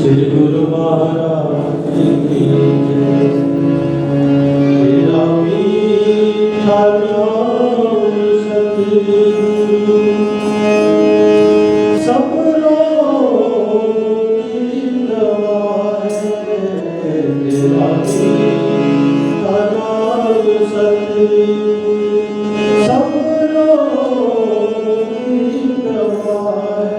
श्री गुरु महाराज की जय। तेरा मीठा नाम सतगुरु सब रोग की दवा है। तेरा मीठा नाम सतगुरु सब रोग की दवा है।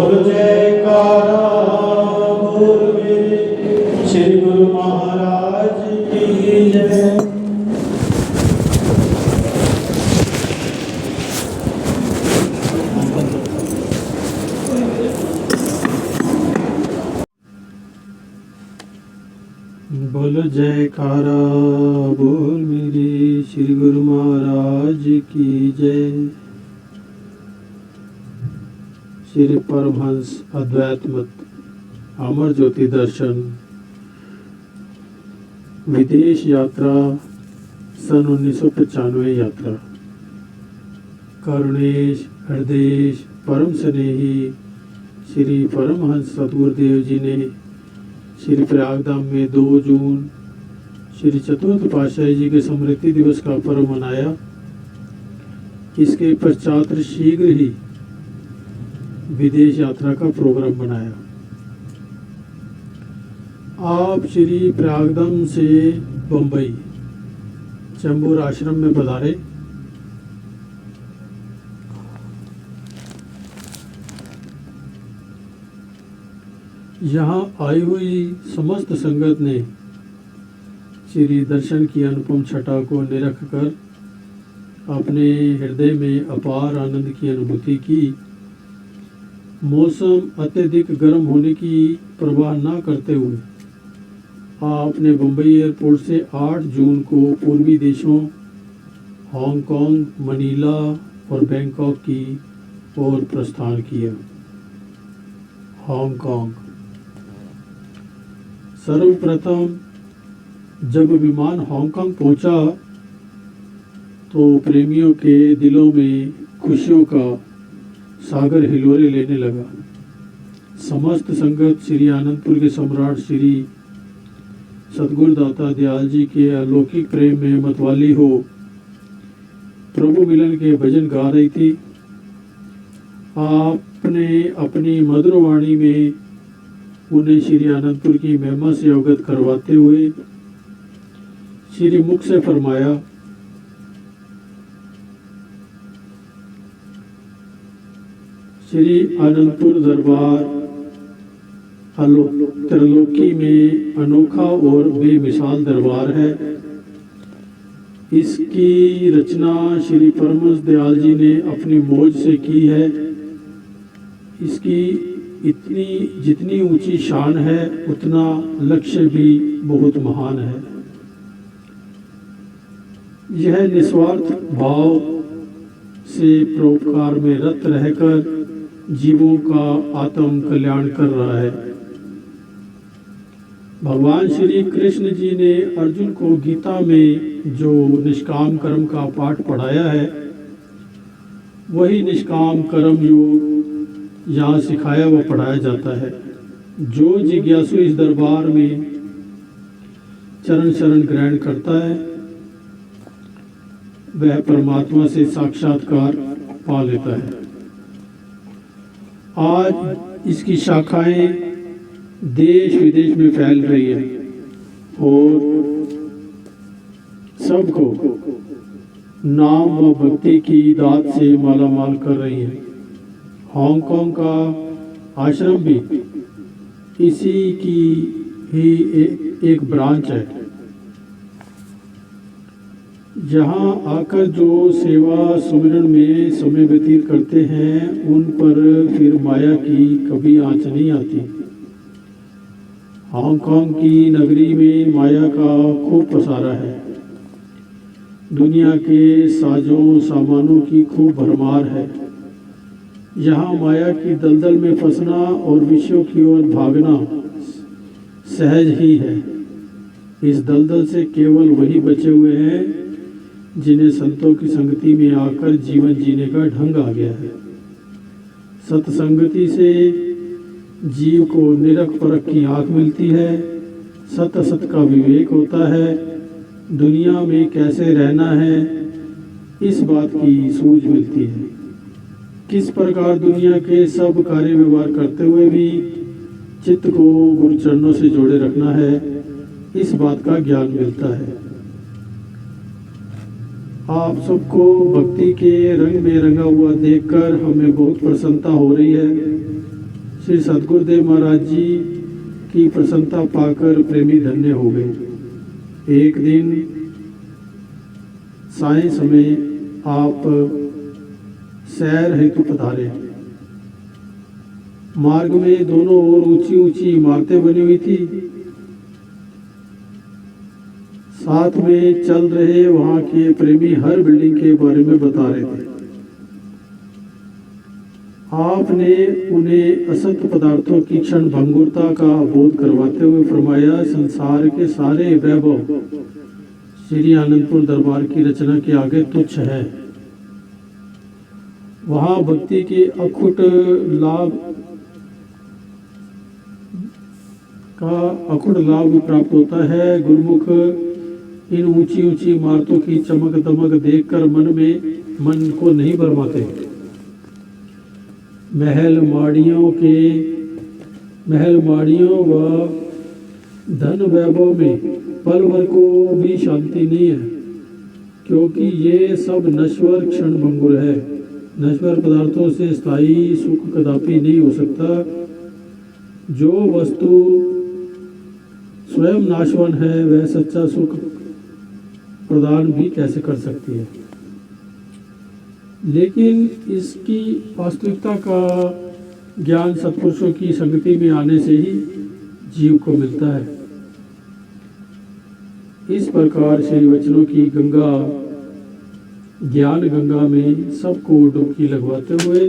बोल जयकारा बोल मेरे श्री गुरु महाराज की जय। बोल जयकारा बोल मेरे श्री गुरु महाराज की जय। श्री परमहंस अद्वैत मत अमर ज्योति दर्शन विदेश यात्रा सन 1995 यात्रा। करुणेश हृदय परम स्नेही श्री परमहंस सतगुरुदेव जी ने श्री प्रयागधाम में 2 जून श्री चतुर्थ पातशाही जी के स्मृति दिवस का पर्व मनाया। इसके पश्चात शीघ्र ही विदेश यात्रा का प्रोग्राम बनाया। आप श्री प्रयागधाम से बंबई चंबूर आश्रम में पधारे। यहाँ आई हुई समस्त संगत ने श्री दर्शन की अनुपम छटा को निरख कर अपने हृदय में अपार आनंद की अनुभूति की। मौसम अत्यधिक गर्म होने की परवाह न करते हुए आपने बम्बई एयरपोर्ट से 8 जून को पूर्वी देशों हांगकांग, मनीला और बैंकॉक की ओर प्रस्थान किया। हांगकांग। सर्वप्रथम जब विमान हांगकांग पहुंचा तो प्रेमियों के दिलों में खुशियों का सागर हिलोरे लेने लगा। समस्त संगत श्री आनंदपुर के सम्राट श्री सतगुरुदाता दयाल जी के अलौकिक प्रेम में मतवाली हो प्रभु मिलन के भजन गा रही थी। आपने अपनी मधुर वाणी में उन्हें श्री आनंदपुर की महिमा से अवगत करवाते हुए श्री मुख से फरमाया, श्री आनंदपुर दरबार त्रिलोकी में अनोखा और बेमिसाल दरबार है। इसकी रचना श्री परमहंस दयाल जी ने अपनी मौज से की है। इसकी जितनी ऊंची शान है उतना लक्ष्य भी बहुत महान है। यह निस्वार्थ भाव से परोपकार में रत रहकर जीवों का आत्म कल्याण कर रहा है। भगवान श्री कृष्ण जी ने अर्जुन को गीता में जो निष्काम कर्म का पाठ पढ़ाया है वही निष्काम कर्म योग यहाँ सिखाया व पढ़ाया जाता है। जो जिज्ञासु इस दरबार में चरण शरण ग्रहण करता है वह परमात्मा से साक्षात्कार पा लेता है। आज इसकी शाखाएं देश विदेश में फैल रही है और सबको नाम व भक्ति की दात से मालामाल कर रही है। हांगकांग का आश्रम भी इसी की ही एक ब्रांच है। यहाँ आकर जो सेवा सुमिरन में समय व्यतीत करते हैं उन पर फिर माया की कभी आंच नहीं आती। हांगकांग की नगरी में माया का खूब पसारा है। दुनिया के साजों सामानों की खूब भरमार है। यहाँ माया की दलदल में फंसना और विषयों की ओर भागना सहज ही है। इस दलदल से केवल वही बचे हुए हैं जिन्हें संतों की संगति में आकर जीवन जीने का ढंग आ गया है। सत्संगति से जीव को निरख परख की आँख मिलती है। सत असत का विवेक होता है। दुनिया में कैसे रहना है इस बात की सूझ मिलती है। किस प्रकार दुनिया के सब कार्य व्यवहार करते हुए भी चित्त को गुरु चरणों से जोड़े रखना है इस बात का ज्ञान मिलता है। आप सबको भक्ति के रंग में रंगा हुआ देखकर हमें बहुत प्रसन्नता हो रही है। श्री सद्गुरुदेव महाराज जी की प्रसन्नता पाकर प्रेमी धन्य हो गए। एक दिन साय समय आप सैर हेतु पधारे। मार्ग में दोनों ओर ऊंची ऊंची इमारतें बनी हुई थी। साथ में चल रहे वहां के प्रेमी हर बिल्डिंग के बारे में बता रहे थे। आपने उन्हें असत पदार्थों की क्षण भंगुरता का बोध करवाते हुए फरमाया, संसार के सारे वैभव श्री आनंदपुर दरबार की रचना के आगे तुच्छ है। वहां भक्ति के अखुट लाभ भी प्राप्त होता है। गुरुमुख इन ऊंची ऊंची इमारतों की चमक दमक देखकर मन को नहीं भरमाते। महल माड़ियों व धन वैभव में पल भर को भी शांति नहीं है, क्योंकि ये सब नश्वर क्षण भंगुर है। नश्वर पदार्थों से स्थायी सुख कदापि नहीं हो सकता। जो वस्तु स्वयं नाशवान है वह सच्चा सुख प्रदान भी कैसे कर सकती है। लेकिन इसकी वास्तविकता का ज्ञान सत्पुरुषों की संगति में आने से ही जीव को मिलता है। इस प्रकार श्री वचनों की गंगा, ज्ञान गंगा में सबको डुबकी लगवाते हुए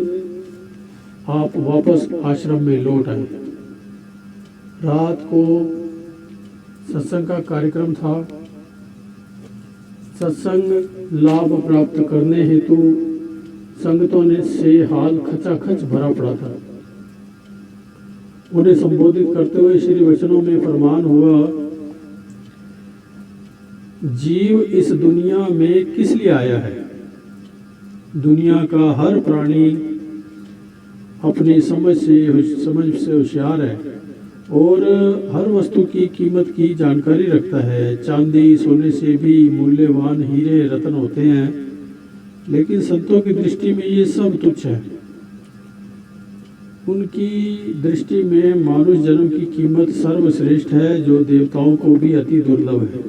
आप वापस आश्रम में लौट आए। रात को सत्संग का कार्यक्रम था। सत्संग लाभ प्राप्त करने हेतु संगतों ने से हाल खचाखच भरा पड़ा था। उन्हें संबोधित करते हुए श्री वचनों में फरमान हुआ, जीव इस दुनिया में किस लिए आया है? दुनिया का हर प्राणी अपनी समझ से होशियार है और हर वस्तु की कीमत की जानकारी रखता है। चांदी सोने से भी मूल्यवान हीरे रत्न होते हैं, लेकिन संतों की दृष्टि में ये सब तुच्छ है। उनकी दृष्टि में मानुष जन्म की कीमत सर्वश्रेष्ठ है, जो देवताओं को भी अति दुर्लभ है।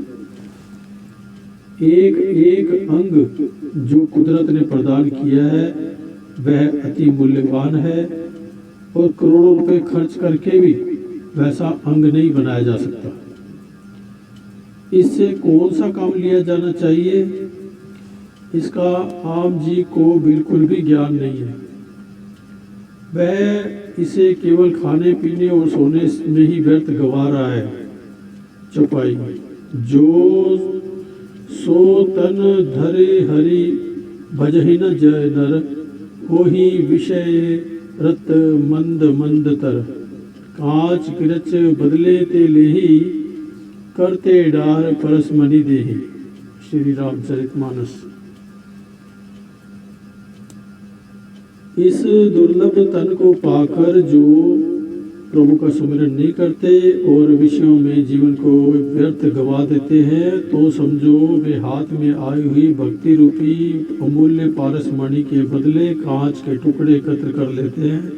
एक एक अंग जो कुदरत ने प्रदान किया है वह अति मूल्यवान है और करोड़ों रुपए खर्च करके भी वैसा अंग नहीं बनाया जा सकता। इससे कौन सा काम लिया जाना चाहिए, इसका आम जी को बिल्कुल भी ज्ञान नहीं है। वह इसे केवल खाने पीने और सोने में ही व्यर्थ गवा रहा है। चौपाई, जो सो तन धरे हरि भजहि न जय नर, होहि विषय रत मंद मंद तर, कांच किरच बदले ते लेही, करते डार परस मनि देही। श्री रामचरितमानस। इस दुर्लभ तन को पाकर जो प्रभु का सुमिरन नहीं करते और विषयों में जीवन को व्यर्थ गवा देते हैं, तो समझो वे हाथ में आई हुई भक्ति रूपी अमूल्य पारस मणि के बदले कांच के टुकड़े एकत्र कर लेते हैं।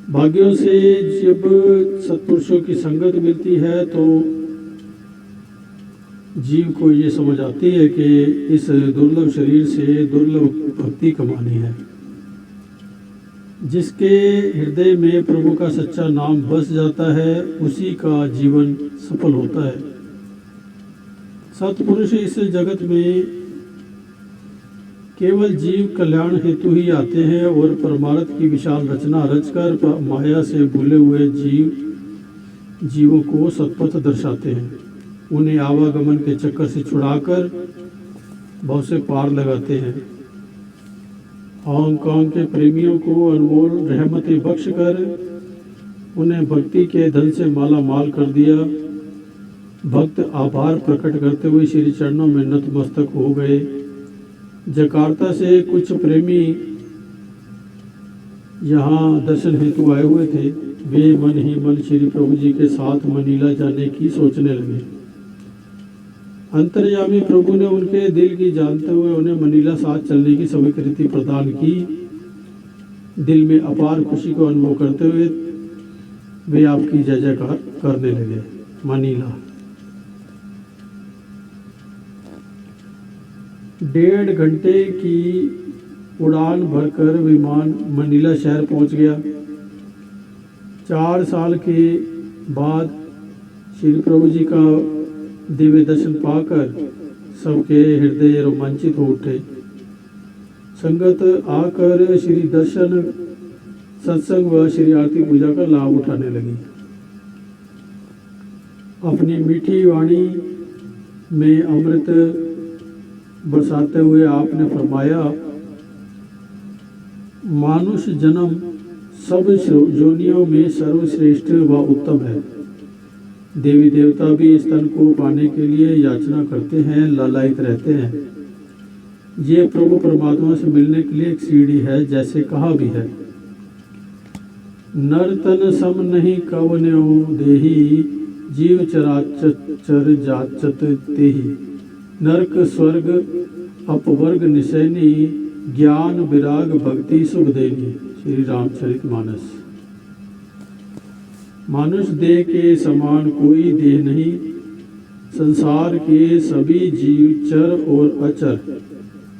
भाग्यों से जब सत्पुरुषों की संगत मिलती है तो जीव को ये समझ आती है कि इस दुर्लभ शरीर से दुर्लभ भक्ति कमानी है। जिसके हृदय में प्रभु का सच्चा नाम बस जाता है, उसी का जीवन सफल होता है। सत्पुरुष इस जगत में केवल जीव कल्याण हेतु ही आते हैं और परमार्थ की विशाल रचना रचकर माया से भूले हुए जीवों को सतपथ दर्शाते हैं। उन्हें आवागमन के चक्कर से छुड़ाकर भव से पार लगाते हैं। हांगकांग के प्रेमियों को अनमोल रहमतें बख्श कर उन्हें भक्ति के धन से माला माल कर दिया। भक्त आभार प्रकट करते हुए श्री चरणों में नतमस्तक हो गए। जकार्ता से कुछ प्रेमी यहाँ दर्शन हेतु आए हुए थे। वे मन ही मन श्री प्रभु जी के साथ मनीला जाने की सोचने लगे। अंतर्यामी प्रभु ने उनके दिल की जानते हुए उन्हें मनीला साथ चलने की स्वीकृति प्रदान की। दिल में अपार खुशी को अनुभव करते हुए वे आपकी जय जयकार करने लगे। मनीला 1.5 घंटे की उड़ान भरकर विमान मनीला शहर पहुंच गया। 4 साल के बाद श्री प्रभु जी का दिव्य दर्शन पाकर सबके हृदय रोमांचित हो उठे। संगत आकर श्री दर्शन, सत्संग व श्री आरती पूजा का लाभ उठाने लगी। अपनी मीठी वाणी में अमृत बरसाते हुए आपने फरमाया, मानुष जन्म सब योनियों में सर्वश्रेष्ठ व उत्तम है। देवी देवता भी इस तन को पाने के लिए याचना करते हैं, लालायित रहते हैं। ये प्रभु परमात्मा से मिलने के लिए एक सीढ़ी है, जैसे कहा भी है, नर तन सम नहीं कवन्यो देही, जीव चराचर जाचत तेही। नरक स्वर्ग अपवर्ग निशैनी, ज्ञान विराग भक्ति सुख देनी। श्री रामचरितमानस। मानुष देह के समान कोई देह नहीं। संसार के सभी जीव चर और अचर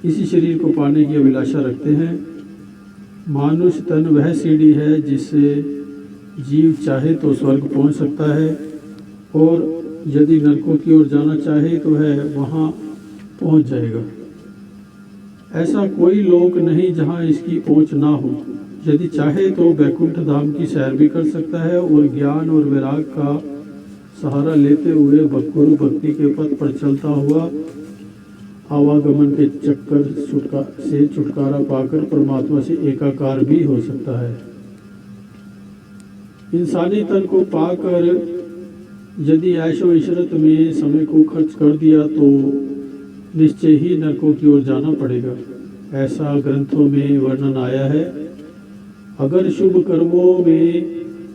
इसी शरीर को पाने की अभिलाषा रखते हैं। मानुष तन वह सीढ़ी है जिससे जीव चाहे तो स्वर्ग पहुंच सकता है, और यदि नरकों की ओर जाना चाहे तो वह वहां पहुंच जाएगा। ऐसा कोई लोक नहीं जहां इसकी पहुंच ना हो। यदि चाहे तो वैकुंठ धाम की सैर भी कर सकता है, और ज्ञान और वैराग का सहारा लेते हुए गुरु भक्ति के पथ पर चलता हुआ आवागमन के चक्कर से छुटकारा पाकर परमात्मा से एकाकार भी हो सकता है। इंसानी तन को पाकर यदि ऐशो इशरत में समय को खर्च कर दिया तो निश्चय ही नरकों की ओर जाना पड़ेगा। ऐसा ग्रंथों में वर्णन आया है। अगर शुभ कर्मों में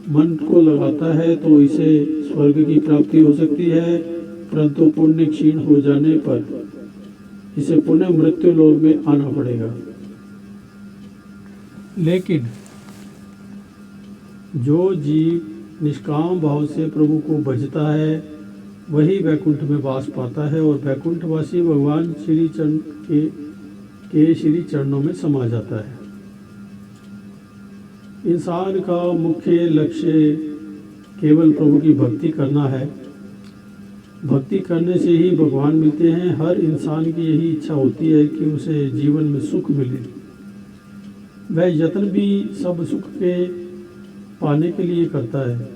मन को लगाता है तो इसे स्वर्ग की प्राप्ति हो सकती है, परंतु पुण्य क्षीण हो जाने पर इसे पुनः मृत्यु लोक में आना पड़ेगा। लेकिन जो जीव निष्काम भाव से प्रभु को भजता है वही वैकुंठ में वास पाता है, और वैकुंठवासी भगवान श्री चरण के श्री चरणों में समा जाता है। इंसान का मुख्य लक्ष्य केवल प्रभु की भक्ति करना है। भक्ति करने से ही भगवान मिलते हैं। हर इंसान की यही इच्छा होती है कि उसे जीवन में सुख मिले। वह यत्न भी सब सुख के पाने के लिए करता है,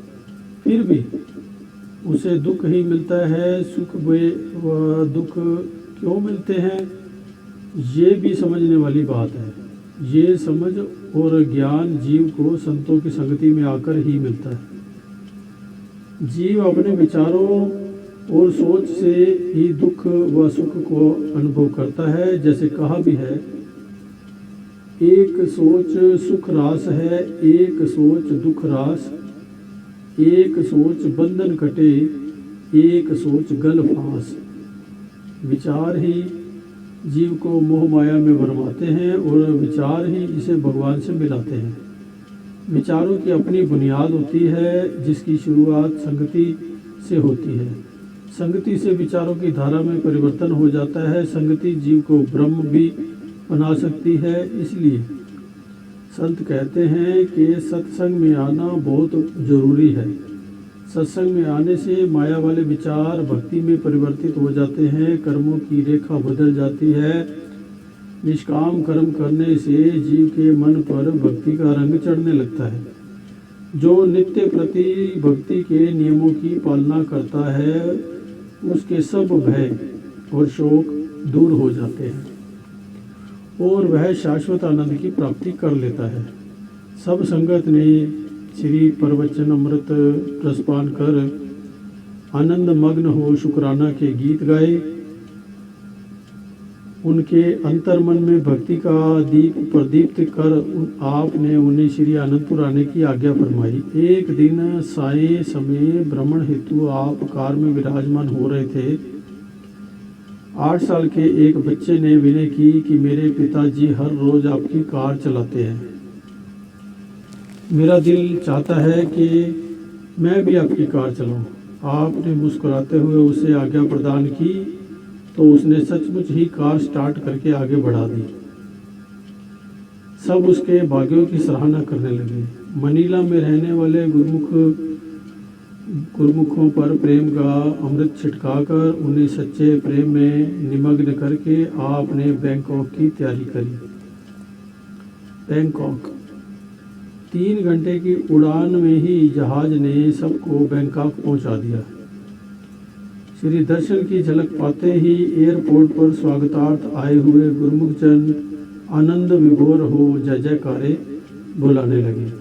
फिर भी उसे दुख ही मिलता है। सुख व दुख क्यों मिलते हैं, ये भी समझने वाली बात है। ये समझ और ज्ञान जीव को संतों की संगति में आकर ही मिलता है। जीव अपने विचारों और सोच से ही दुख व सुख को अनुभव करता है। जैसे कहा भी है, एक सोच सुख रास है, एक सोच दुख रास। एक सोच बंधन कटे, एक सोच गल फांस। विचार ही जीव को मोह माया में भरमाते हैं, और विचार ही इसे भगवान से मिलाते हैं। विचारों की अपनी बुनियाद होती है, जिसकी शुरुआत संगति से होती है। संगति से विचारों की धारा में परिवर्तन हो जाता है। संगति जीव को ब्रह्म भी बना सकती है। इसलिए संत कहते हैं कि सत्संग में आना बहुत जरूरी है। सत्संग में आने से माया वाले विचार भक्ति में परिवर्तित हो जाते हैं। कर्मों की रेखा बदल जाती है। निष्काम कर्म करने से जीव के मन पर भक्ति का रंग चढ़ने लगता है। जो नित्य प्रति भक्ति के नियमों की पालना करता है, उसके सब भय और शोक दूर हो जाते हैं, और वह शाश्वत आनंद की प्राप्ति कर लेता है। सब संगत ने श्री प्रवचन अमृत रसपान कर आनंद मग्न हो शुक्राना के गीत गाए। उनके अंतर मन में भक्ति का दीप प्रदीप्त कर आपने उन्हें श्री आनंदपुर आने की आज्ञा फरमाई। एक दिन साय समय भ्रमण हेतु आप कार में विराजमान हो रहे थे। 8 साल के एक बच्चे ने विनय की कि मेरे पिताजी हर रोज आपकी कार चलाते हैं, मेरा दिल चाहता है कि मैं भी आपकी कार चलाऊं। आपने मुस्कुराते हुए उसे आज्ञा प्रदान की तो उसने सचमुच ही कार स्टार्ट करके आगे बढ़ा दी। सब उसके भाग्यों की सराहना करने लगे। मनीला में रहने वाले गुरुमुखों पर प्रेम का अमृत छिटकाकर उन्हें सच्चे प्रेम में निमग्न करके आपने बैंकॉक की तैयारी करी। बैंकॉक 3 घंटे की उड़ान में ही जहाज ने सबको बैंकॉक पहुंचा दिया। श्री दर्शन की झलक पाते ही एयरपोर्ट पर स्वागतार्थ आए हुए गुरुमुख जन आनंद विभोर हो जय जयकारे बुलाने लगे।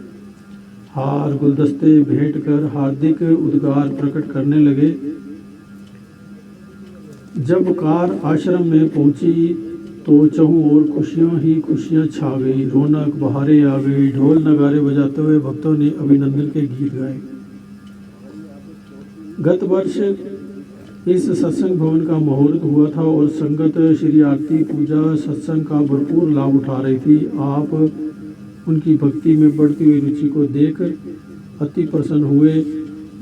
हार गुलदस्ते भेंट कर हार्दिक उद्गार प्रकट करने लगे। जब कार आश्रम में पहुंची तो चहुं ओर खुशियां ही खुशियां छा गई। रौनक बहारें आ गई। ढोल नगारे बजाते हुए भक्तों ने अभिनंदन के गीत गाए। गत वर्ष इस सत्संग भवन का मुहूर्त हुआ था और संगत श्री आरती पूजा सत्संग का भरपूर लाभ उठा रही थी। आप उनकी भक्ति में बढ़ती हुई रुचि को देख अति प्रसन्न हुए।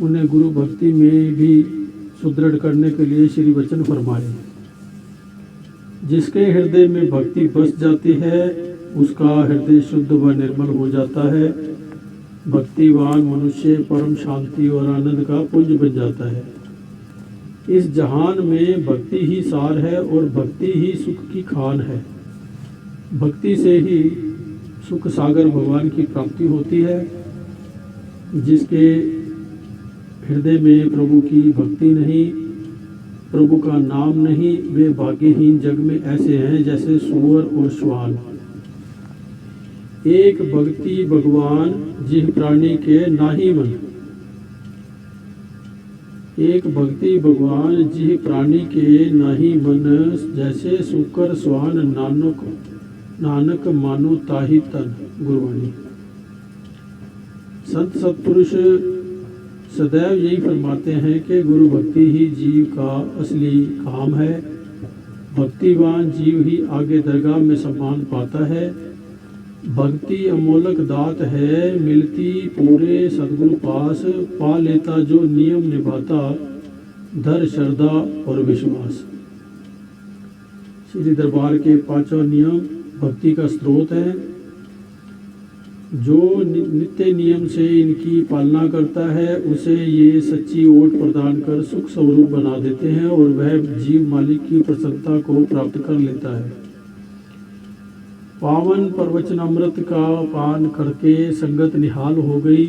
उन्हें गुरु भक्ति में भी सुदृढ़ करने के लिए श्री वचन फरमाए। जिसके हृदय में भक्ति बस जाती है उसका हृदय शुद्ध व निर्मल हो जाता है। भक्तिवान मनुष्य परम शांति और आनंद का पुंज बन जाता है। इस जहान में भक्ति ही सार है और भक्ति ही सुख की खान है। भक्ति से ही सुख सागर भगवान की प्राप्ति होती है। जिसके हृदय में प्रभु की भक्ति नहीं, प्रभु का नाम नहीं, वे भाग्यहीन जग में ऐसे हैं जैसे सूअर और श्वान। एक भक्ति भगवान जिह प्राणी के नाही मन। एक भक्ति भगवान जिह प्राणी के नाही मन, जैसे सुकर स्वान नानक मानो ताहि तन। गुरुवाणी। संत सत्पुरुष सदैव यही फरमाते हैं कि गुरु भक्ति ही जीव का असली काम है। भक्तिवान जीव ही आगे दरगाह में सम्मान पाता है। भक्ति अमोलक दात है, मिलती पूरे सदगुरु पास। पा लेता जो नियम निभाता, धर श्रद्धा और विश्वास। श्री दरबार के 5 नियम भक्ति का स्रोत है। जो नित्य नियम से इनकी पालना करता है उसे ये सच्ची ओट प्रदान कर सुख स्वरूप बना देते हैं और वह जीव मालिक की प्रसन्नता को प्राप्त कर लेता है। पावन प्रवचन अमृत का पान करके संगत निहाल हो गई।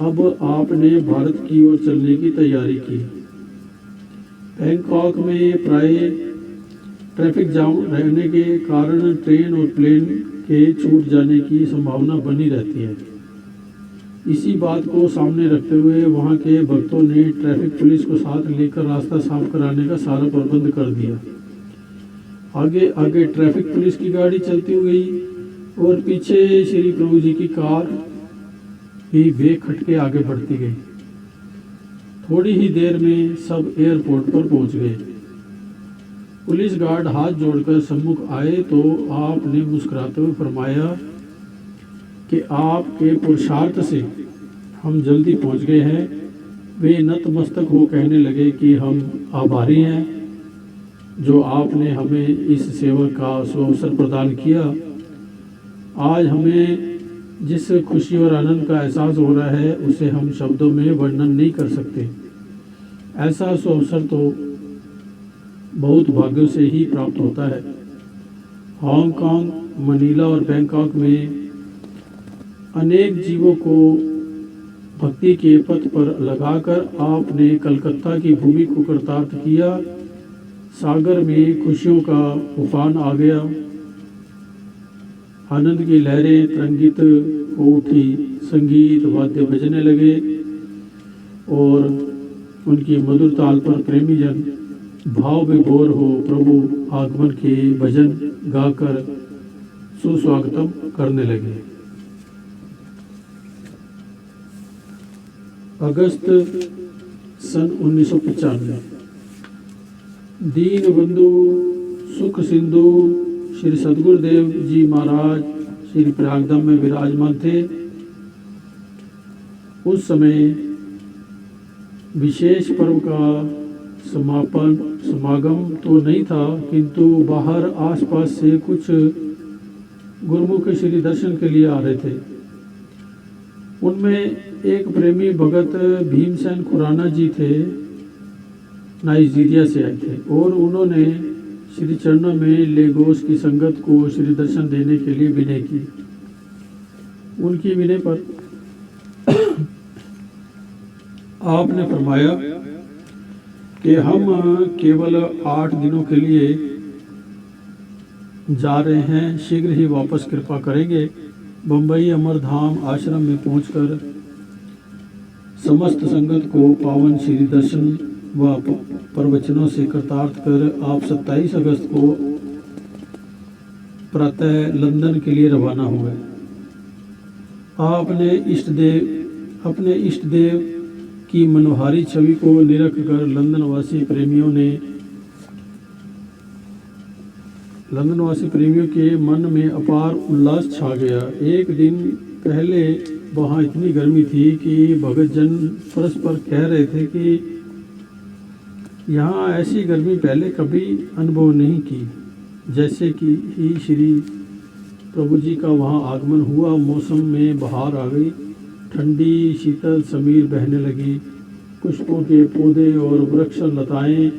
अब आपने भारत की ओर चलने की तैयारी की। बैंकॉक में प्राय ट्रैफिक जाम रहने के कारण ट्रेन और प्लेन के छूट जाने की संभावना बनी रहती है। इसी बात को सामने रखते हुए वहां के भक्तों ने ट्रैफिक पुलिस को साथ लेकर रास्ता साफ कराने का सारा प्रबंध कर दिया। आगे आगे ट्रैफिक पुलिस की गाड़ी चलती हुई और पीछे श्री प्रभु जी की कार भी बेखटके आगे बढ़ती गई। थोड़ी ही देर में सब एयरपोर्ट पर पहुंच गए। पुलिस गार्ड हाथ जोड़कर सम्मुख आए तो आपने मुस्कुराते हुए फरमाया कि आपके पुरुषार्थ से हम जल्दी पहुंच गए हैं। वे नतमस्तक हो कहने लगे कि हम आभारी हैं जो आपने हमें इस सेवा का अवसर प्रदान किया। आज हमें जिस खुशी और आनंद का एहसास हो रहा है उसे हम शब्दों में वर्णन नहीं कर सकते। ऐसा अवसर तो बहुत भाग्यों से ही प्राप्त होता है। हांगकांग, मनीला और बैंकॉक में अनेक जीवों को भक्ति के पथ पर लगाकर आपने कलकत्ता की भूमि को कृतार्थ किया। सागर में खुशियों का उफान आ गया। आनंद की लहरें तरंगित हो उठी। संगीत वाद्य बजने लगे और उनकी मधुर ताल पर प्रेमी जन भाव विभोर हो प्रभु आगमन के भजन गाकर सुस्वागतम करने लगे। अगस्त सन 1995। दीन बंधु सुख सिंधु श्री सदगुरुदेव जी महाराज श्री प्रयागधाम में विराजमान थे। उस समय विशेष पर्व का समागम तो नहीं था, किंतु बाहर आसपास से कुछ गुरुमुख श्री दर्शन के लिए आ रहे थे। उनमें एक प्रेमी भगत भीमसेन खुराना जी थे, नाइजीरिया से आए थे, और उन्होंने श्री चरणों में लेगोस की संगत को श्री दर्शन देने के लिए विनय की। उनकी विनय पर आपने फरमाया कि हम केवल 8 दिनों के लिए जा रहे हैं, शीघ्र ही वापस कृपा करेंगे। बम्बई अमरधाम आश्रम में पहुंचकर समस्त संगत को पावन श्री दर्शन व प्रवचनों से कृतार्थ कर आप 27 अगस्त को प्रातः लंदन के लिए रवाना हुए। आपने अपने इष्ट देव की मनोहारी छवि को निरख कर लंदनवासी प्रेमियों के मन में अपार उल्लास छा गया। एक दिन पहले वहाँ इतनी गर्मी थी कि भगत जन परस्पर कह रहे थे कि यहाँ ऐसी गर्मी पहले कभी अनुभव नहीं की। जैसे कि ही श्री प्रभु जी का वहाँ आगमन हुआ, मौसम में बहार आ गई, ठंडी शीतल समीर बहने लगी, पुष्पों के पौधे और वृक्ष लताएं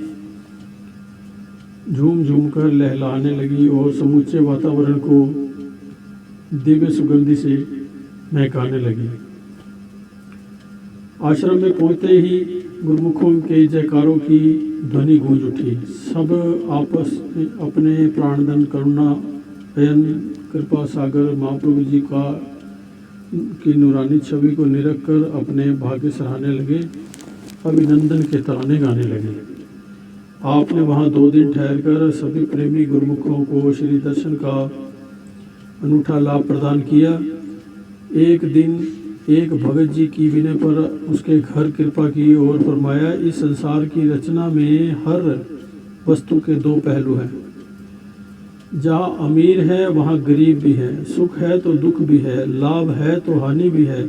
झूम झूम कर लहलाने लगी और समूचे वातावरण को दिव्य सुगंधि से महकाने लगी। आश्रम में पहुंचते ही गुरुमुखों के जयकारों की ध्वनि गूंज उठी। सब आपस में अपने प्राणधन करुणा अयन कृपा सागर महाप्रभु जी की नूरानी छवि को निरख कर अपने भाग्य सराहने लगे, अभिनंदन के तराने गाने लगे। आपने वहाँ 2 दिन ठहरकर सभी प्रेमी गुरुमुखों को श्री दर्शन का अनूठा लाभ प्रदान किया। एक दिन एक भगत जी की विनय पर उसके घर कृपा की और फरमाया, इस संसार की रचना में हर वस्तु के 2 पहलू हैं। जहाँ अमीर है वहाँ गरीब भी है, सुख है तो दुख भी है, लाभ है तो हानि भी है,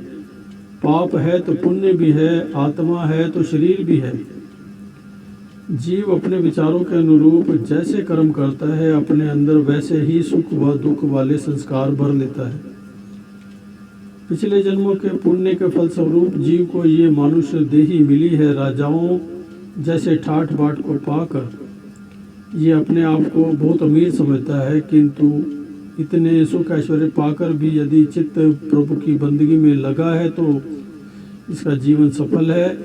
पाप है तो पुण्य भी है, आत्मा है तो शरीर भी है। जीव अपने विचारों के अनुरूप जैसे कर्म करता है, अपने अंदर वैसे ही सुख व दुख वाले संस्कार भर लेता है। पिछले जन्मों के पुण्य के फलस्वरूप जीव को ये मानुष्य देही मिली है। राजाओं जैसे ठाठ बाट को पाकर ये अपने आप को बहुत अमीर समझता है, किंतु इतने सुख ऐश्वर्य पाकर भी यदि चित्त प्रभु की बंदगी में लगा है तो इसका जीवन सफल है।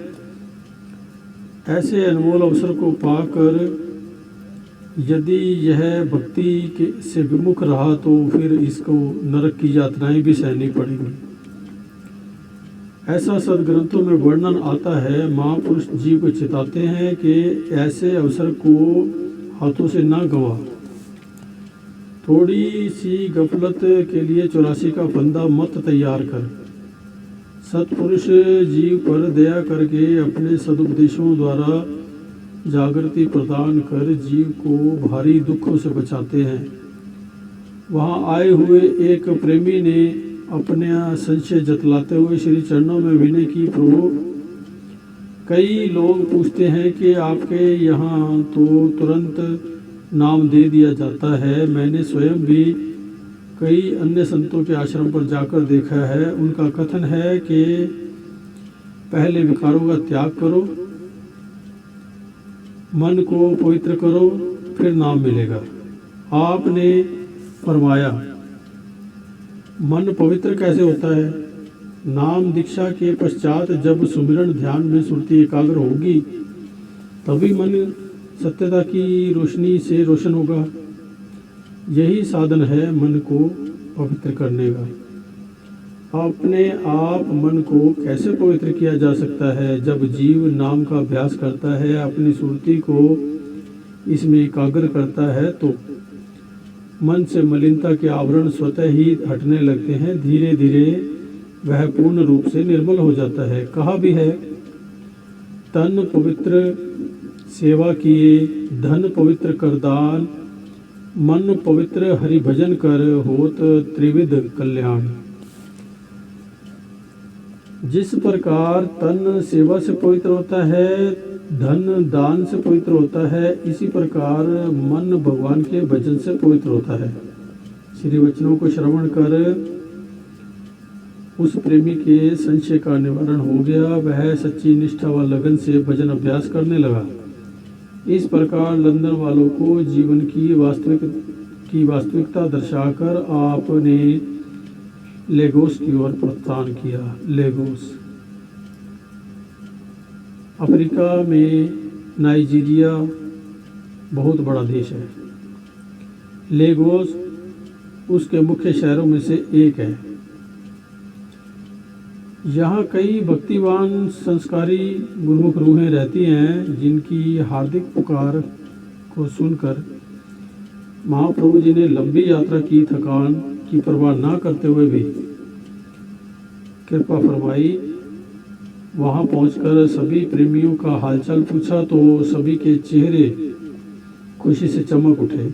ऐसे अनमोल अवसर को पाकर यदि यह भक्ति से विमुख रहा तो फिर इसको नरक की यातनाएं भी सहनी पड़ेंगी। ऐसा सदग्रंथों में वर्णन आता है। महापुरुष जीव को चिताते हैं कि ऐसे अवसर को हाथों से ना गवा। थोड़ी सी गफलत के लिए 84 का फंदा मत तैयार कर। सत्पुरुष जीव पर दया करके अपने सदुपदेशों द्वारा जागृति प्रदान कर जीव को भारी दुखों से बचाते हैं। वहाँ आए हुए एक प्रेमी ने अपना संशय जतलाते हुए श्री चरणों में विनय की, प्रभु कई लोग पूछते हैं कि आपके यहाँ तो तुरंत नाम दे दिया जाता है। मैंने स्वयं भी कई अन्य संतों के आश्रम पर जाकर देखा है। उनका कथन है कि पहले विकारों का त्याग करो, मन को पवित्र करो, फिर नाम मिलेगा। आपने फरमाया, मन पवित्र कैसे होता है? नाम दीक्षा के पश्चात जब सुमिरन ध्यान में सुरती एकाग्र होगी तभी मन सत्यता की रोशनी से रोशन होगा। यही साधन है मन को पवित्र करने का। अपने आप मन को कैसे पवित्र किया जा सकता है? जब जीव नाम का अभ्यास करता है, अपनी सुरती को इसमें एकाग्र करता है तो मन से मलिनता के आवरण स्वतः ही हटने लगते हैं। धीरे धीरे वह पूर्ण रूप से निर्मल हो जाता है। कहा भी है, तन पवित्र सेवा किए, धन पवित्र कर दान, मन पवित्र हरि भजन कर, होत त्रिविध कल्याण। जिस प्रकार तन सेवा से पवित्र होता है, धन दान से पवित्र होता है, इसी प्रकार मन भगवान के भजन से पवित्र होता है। श्री वचनों को श्रवण कर उस प्रेमी के संशय का निवारण हो गया। वह सच्ची निष्ठा व लगन से भजन अभ्यास करने लगा। इस प्रकार लंदन वालों को जीवन की वास्तविकता दर्शाकर आपने लेगोस की ओर प्रस्थान किया। लेगोस अफ्रीका में नाइजीरिया बहुत बड़ा देश है। लेगोस उसके मुख्य शहरों में से एक है। यहाँ कई भक्तिवान संस्कारी गुरुमुख रूहें रहती हैं, जिनकी हार्दिक पुकार को सुनकर महाप्रभु जी ने लंबी यात्रा की थकान की परवाह न करते हुए भी कृपा फरमाई। वहाँ पहुंचकर सभी प्रेमियों का हालचाल पूछा तो सभी के चेहरे खुशी से चमक उठे।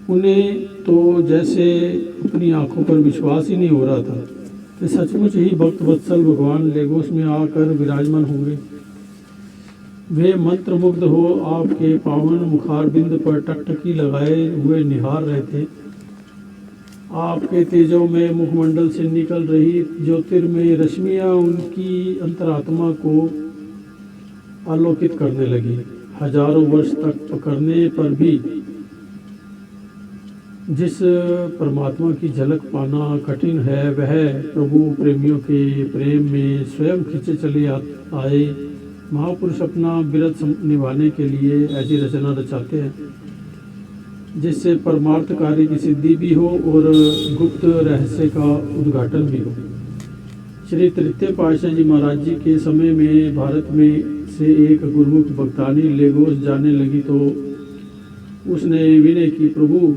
उन्हें तो जैसे अपनी आंखों पर विश्वास ही नहीं हो रहा था कि सचमुच ही भक्त वत्सल भगवान लेगोस में आकर विराजमान होंगे। वे मंत्रमुग्ध हो आपके पावन मुखारबिंद पर टकटकी लगाए हुए निहार रहे थे। आपके तेजों में मुखमंडल से निकल रही ज्योतिर्मय रश्मियाँ उनकी अंतरात्मा को आलोकित करने लगी। हजारों वर्ष तक पकड़ने पर भी जिस परमात्मा की झलक पाना कठिन है, वह प्रभु प्रेमियों के प्रेम में स्वयं खींचे चले आए। महापुरुष अपना व्रत निभाने के लिए ऐसी रचना रचाते हैं जिससे परमार्थ कार्य की सिद्धि भी हो और गुप्त रहस्य का उद्घाटन भी हो। श्री तृतीय पातशाह जी महाराज जी के समय में भारत में से एक गुरुमुख भक्तानी लेगोस जाने लगी तो उसने विनय की, प्रभु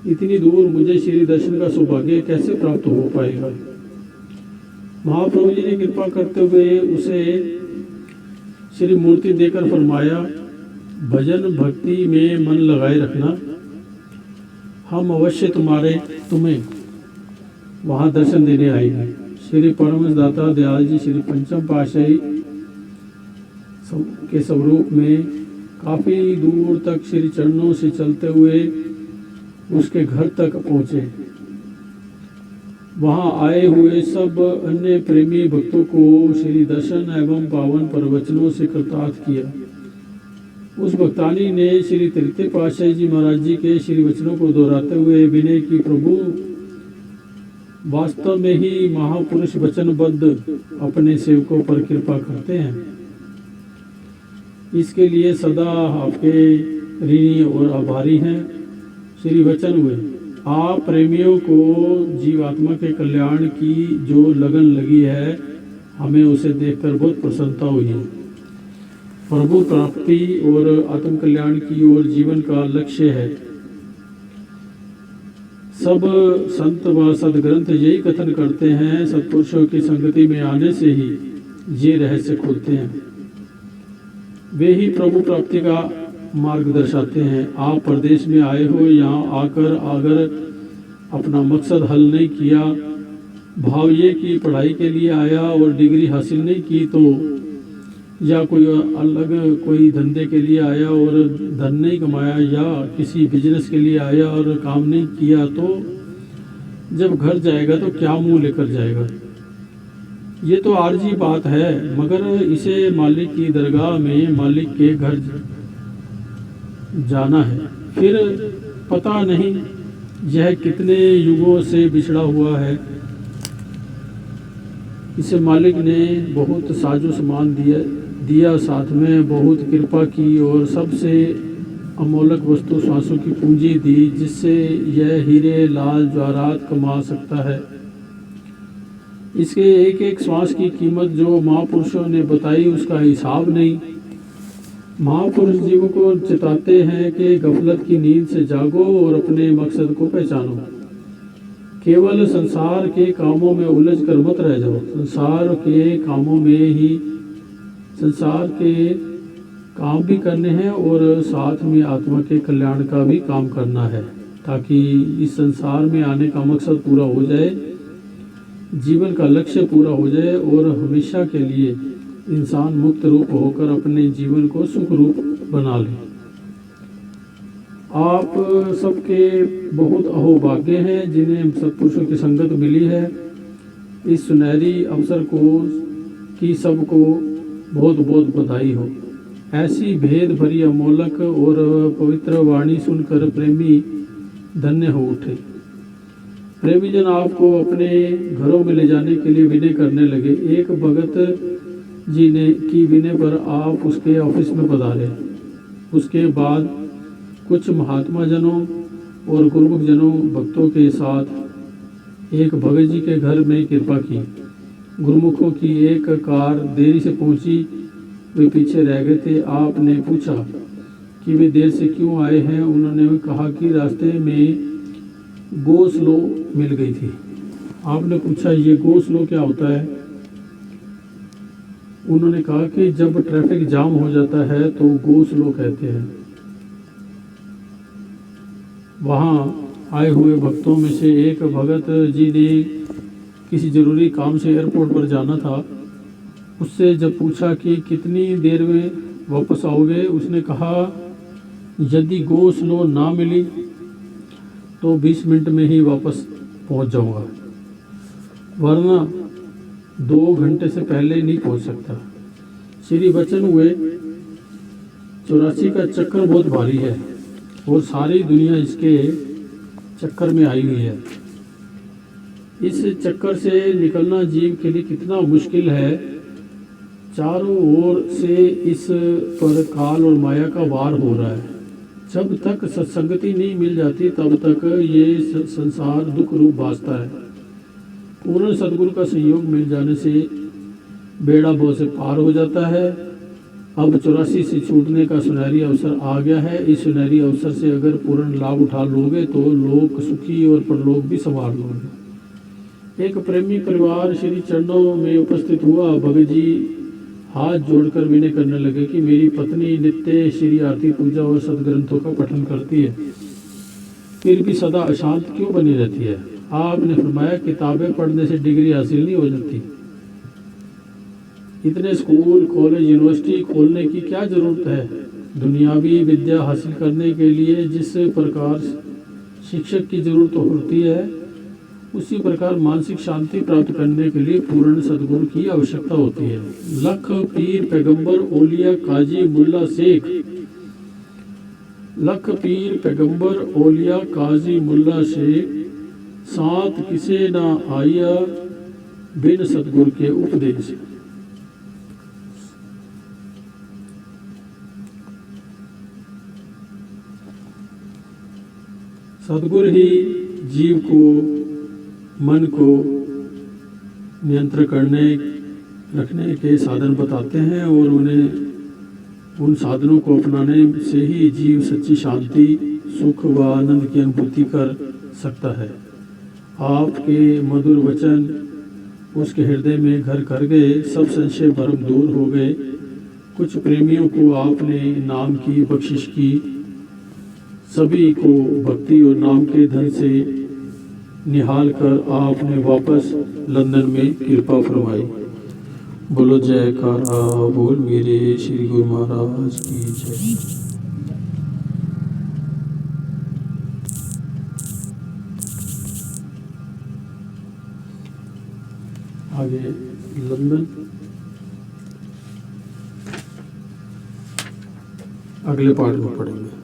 इतनी दूर मुझे श्री दर्शन का सौभाग्य कैसे प्राप्त हो पाएगा। महाप्रभु जी ने कृपा करते हुए उसे श्री मूर्ति देकर फरमाया, भजन भक्ति में मन लगाए रखना, हम अवश्य तुम्हें वहाँ दर्शन देने आएंगे। श्री परमहंस दाता दयाल जी श्री पंचम पातशाही के स्वरूप में काफ़ी दूर तक श्री चरणों से चलते हुए उसके घर तक पहुँचे। वहाँ आए हुए सब अन्य प्रेमी भक्तों को श्री दर्शन एवं पावन प्रवचनों से कृतार्थ किया। उस भक्तानी ने श्री तृतीय पातशाही जी महाराज जी के श्री वचनों को दोहराते हुए विनय की, प्रभु वास्तव में ही महापुरुष वचनबद्ध अपने सेवकों पर कृपा करते हैं। इसके लिए सदा आपके ऋणी और आभारी हैं। श्री वचन हुए, आप प्रेमियों को जीवात्मा के कल्याण की जो लगन लगी है, हमें उसे देखकर बहुत प्रसन्नता हुई है। प्रभु प्राप्ति और आत्म कल्याण की ओर जीवन का लक्ष्य है। सब संत व सदग्रंथ यही कथन करते हैं, सत्पुरुषों की संगति में आने से ही ये रहस्य खुलते हैं। वे ही प्रभु प्राप्ति का मार्ग दर्शाते हैं। आप प्रदेश में आए हो, यहाँ आकर अगर अपना मकसद हल नहीं किया, भाव ये कि पढ़ाई के लिए आया और डिग्री हासिल नहीं की तो, या कोई धंधे के लिए आया और धन नहीं कमाया, या किसी बिजनेस के लिए आया और काम नहीं किया, तो जब घर जाएगा तो क्या मुंह लेकर जाएगा। ये तो आर्जी बात है, मगर इसे मालिक की दरगाह में मालिक के घर जाना है। फिर पता नहीं यह कितने युगों से बिछड़ा हुआ है। इसे मालिक ने बहुत साजो सामान दिया, साथ में बहुत कृपा की और सबसे अमोलक वस्तु श्वासों की पूंजी दी, जिससे यह हीरे लाल जवाहरात कमा सकता है। इसके एक एक श्वास की कीमत जो महापुरुषों ने बताई, उसका हिसाब नहीं। महापुरुष जीवों को चेताते हैं कि गफलत की नींद से जागो और अपने मकसद को पहचानो। केवल संसार के कामों में उलझ कर मत रह जाओ। संसार के कामों में ही संसार के काम भी करने हैं और साथ में आत्मा के कल्याण का भी काम करना है, ताकि इस संसार में आने का मकसद पूरा हो जाए। जीवन का लक्ष्य पूरा हो जाए और हमेशा के लिए इंसान मुक्त रूप होकर अपने जीवन को सुख रूप बना ले। आप सबके बहुत अहोभाग्य हैं जिन्हें सत्पुरुषों की संगत मिली है। इस सुनहरी अवसर की सबको बहुत बहुत बधाई हो। ऐसी भेद भरी अमोलक और पवित्र वाणी सुनकर प्रेमी धन्य हो उठे। प्रेमी जन आपको अपने घरों में ले जाने के लिए विनय करने लगे। एक भगत जी ने की विनय पर आप उसके ऑफिस में पधारे। उसके बाद कुछ महात्मा जनों और गुरुमुख जनों भक्तों के साथ एक भगत जी के घर में कृपा की। गुरुमुखों की एक कार देरी से पहुंची, वे पीछे रह गए थे। आपने पूछा कि वे देर से क्यों आए हैं। उन्होंने कहा कि रास्ते में गो स्लो मिल गई थी। आपने पूछा ये गो स्लो क्या होता है। उन्होंने कहा कि जब ट्रैफिक जाम हो जाता है तो गो स्लो कहते हैं। वहाँ आए हुए भक्तों में से एक भगत जी ने किसी जरूरी काम से एयरपोर्ट पर जाना था। उससे जब पूछा कि कितनी देर में वापस आओगे, उसने कहा यदि गो स्लो ना मिली तो 20 मिनट में ही वापस पहुंच जाऊंगा, वरना 2 घंटे से पहले नहीं पहुंच सकता। श्री वचन हुए 84 का चक्कर बहुत भारी है और सारी दुनिया इसके चक्कर में आई हुई है। इस चक्कर से निकलना जीव के लिए कितना मुश्किल है। चारों ओर से इस पर काल और माया का वार हो रहा है। जब तक सत्संगति नहीं मिल जाती तब तक ये संसार दुख रूप भासता है। पूर्ण सद्गुरु का संयोग मिल जाने से बेड़ा बहुत से पार हो जाता है। अब 84 से छूटने का सुनहरी अवसर आ गया है। इस सुनहरी अवसर से अगर पूर्ण लाभ उठा लोगे तो लोक सुखी और परलोक भी संभाल लोगे। एक प्रेमी परिवार श्री चरणों में उपस्थित हुआ। भगत जी हाथ जोड़कर विनय करने लगे कि मेरी पत्नी नित्य श्री आरती पूजा और सदग्रंथों का पठन करती है, फिर भी सदा अशांत क्यों बनी रहती है। आपने फरमाया किताबें पढ़ने से डिग्री हासिल नहीं हो जाती। इतने स्कूल कॉलेज यूनिवर्सिटी खोलने की क्या जरूरत है। दुनियावी विद्या हासिल करने के लिए जिस प्रकार शिक्षक की जरूरत होती है, उसी प्रकार मानसिक शांति प्राप्त करने के लिए पूर्ण सद्गुरु की आवश्यकता होती है। लख पीर पैगंबर ओलिया काजी मुल्ला शेख। लख पीर पैगंबर ओलिया काजी मुल्ला शेख, साथ किसे ना आया बिन सद्गुरु के उपदेश। सद्गुरु ही जीव को मन को नियंत्रण रखने के साधन बताते हैं और उन्हें उन साधनों को अपनाने से ही जीव सच्ची शांति सुख व आनंद की अनुभूति कर सकता है। आपके मधुर वचन उसके हृदय में घर कर गए। सब संशय भरम दूर हो गए। कुछ प्रेमियों को आपने नाम की बख्शिश की। सभी को भक्ति और नाम के धन से निहाल कर आपने वापस लंदन में कृपा फरमाई। बोलो जयकारा बोल मेरे श्री गुरु महाराज की जय। आगे लंदन अगले पार्ट में पढ़ेंगे।